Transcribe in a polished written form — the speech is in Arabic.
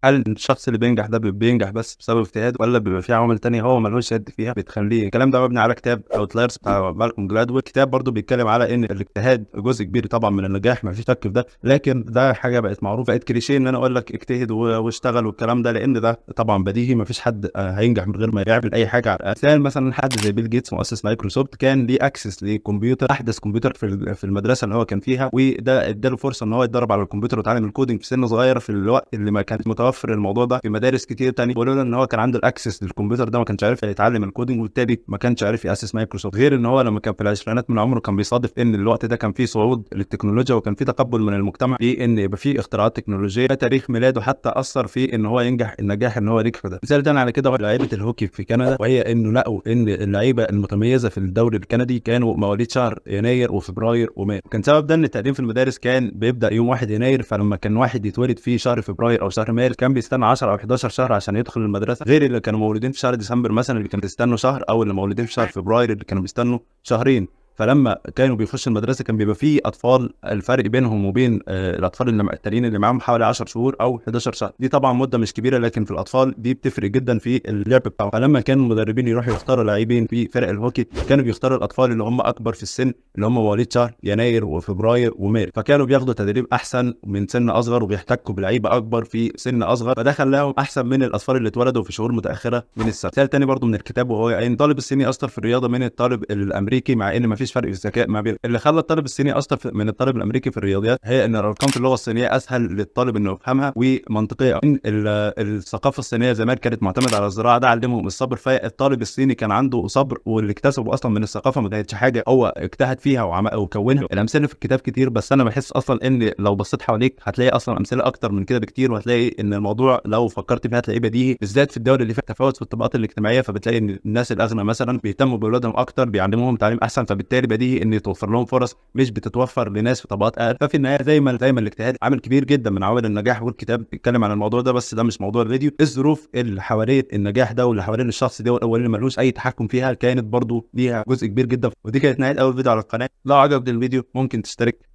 هل الشخص اللي بينجح ده بينجح بس بسبب اجتهاد، ولا بيبقى في عوامل تانية هو ملوش يد فيها بتخليه؟ الكلام ده مبني على كتاب اوتلايرز بتاع مالكوم جلادويل. الكتاب برضو بيتكلم على ان الاجتهاد جزء كبير طبعا من النجاح، ما فيش شك في ده، لكن ده حاجه بقت معروفه، بقت كليشيه ان انا اقول لك اجتهد واشتغل والكلام ده، لان ده طبعا بديهي، ما فيش حد هينجح من غير ما يعمل اي حاجه. على مثال مثلا حد زي بيل جيتس مؤسس مايكروسوفت كان ليه اكسس لكمبيوتر، احدث كمبيوتر في المدرسه اللي هو كان فيها، وده اداله فرصه ان هو يتدرب على الكمبيوتر ويتعلم الكودينج في سن صغير في الوقت اللي ما كان متوفر الموضوع ده في مدارس كتير تاني. ولولا ان هو كان عنده الاكسس للكمبيوتر ده ما كانش عارف يتعلم الكودينج، وبالتالي ما كانش عارف ياسس مايكروسوفت. غير ان هو لما كان في العشرينات من عمره كان بيصادف ان الوقت ده كان فيه صعود للتكنولوجيا، وكان فيه تقبل من المجتمع في ان يبقى فيه اختراعات تكنولوجيه. تاريخ ميلاده حتى اثر في ان هو ينجح النجاح ان هو يكفي ده. مثال تاني على كده هو لعيبه الهوكي في كندا، وهي انه لقوا ان اللعيبه المتميزه في الدوري الكندي كانوا مواليد شهر يناير وفبراير ومارس. كان سبب ده ان التقديم في المدارس كان بيبدا يوم 1 يناير، فلما كان واحد يتولد في شهر فبراير او شهر مارس كان بيستنى 10 او 11 شهر عشان يدخل المدرسه، غير اللي كانوا مولودين في شهر ديسمبر مثلا اللي كانوا بيستنوا شهر، او اللي مولودين في شهر فبراير اللي كانوا بيستنوا شهرين. فلما كانوا بيخشوا المدرسه كان بيبقى فيه اطفال الفرق بينهم وبين الاطفال اللي التانيين اللي معاهم حوالي 10 شهور او 11 شهر. دي طبعا مده مش كبيره، لكن في الاطفال دي بتفرق جدا في اللعب بتاعهم. فلما كانوا المدربين يروحوا يختاروا لاعبين في فرق الهوكي كانوا بيختاروا الاطفال اللي هم اكبر في السن، اللي هم مواليد شهر يناير وفبراير ومارس، فكانوا بياخدوا تدريب احسن من سن اصغر وبيحتكوا بلعيبه اكبر في سن اصغر، فده خلاهم احسن من الاطفال اللي اتولدوا في شهور متاخره من السنه. مثال تاني برضو من الكتاب، وهو ان الطالب الصيني اشطر في الرياضه من الطالب الامريكي، مع ان ما فيش فرق في الذكاء ما بين. اللي خلى الطالب الصيني اشطر من الطالب الامريكي في الرياضيات هي ان الارقام في اللغه الصينيه اسهل للطالب انه يفهمها ومنطقيه. إن الثقافه الصينيه زمان كانت معتمده على الزراعه، ده علمهم الصبر، فالطالب الصيني كان عنده صبر، واللي اكتسبه اصلا من الثقافه ما كانتش حاجه هو اجتهد فيها وكونها. الامثله في الكتاب كتير، بس انا بحس اصلا ان لو بصيت حواليك هتلاقي اصلا امثله اكتر من كده بكتير، وهتلاقي ان الموضوع لو فكرت فيها هتلاقيه بديهي، بالذات في الدول اللي فيها تفاوت في الطبقات الاجتماعيه. فبتلاقي ان الناس الاغنى مثلا بيهتموا باولادهم اكتر، بيعلموهم تعليم احسن، فبالتالي بديهي ان يتوفر لهم فرص مش بتتوفر لناس في طبقات اقل. ففي النهايه دايما الاجتهاد عامل كبير جدا من عوامل النجاح، والكتاب بيتكلم عن الموضوع ده، بس ده مش موضوع الفيديو. الظروف اللي حوالين النجاح ده واللي حوالين الشخص ده واللي ملوش اي تحكم فيها كانت برضو ليها جزء كبير جدا. ودي كانت نهايه اول فيديو على القناه. لو عجبك الفيديو ممكن تشترك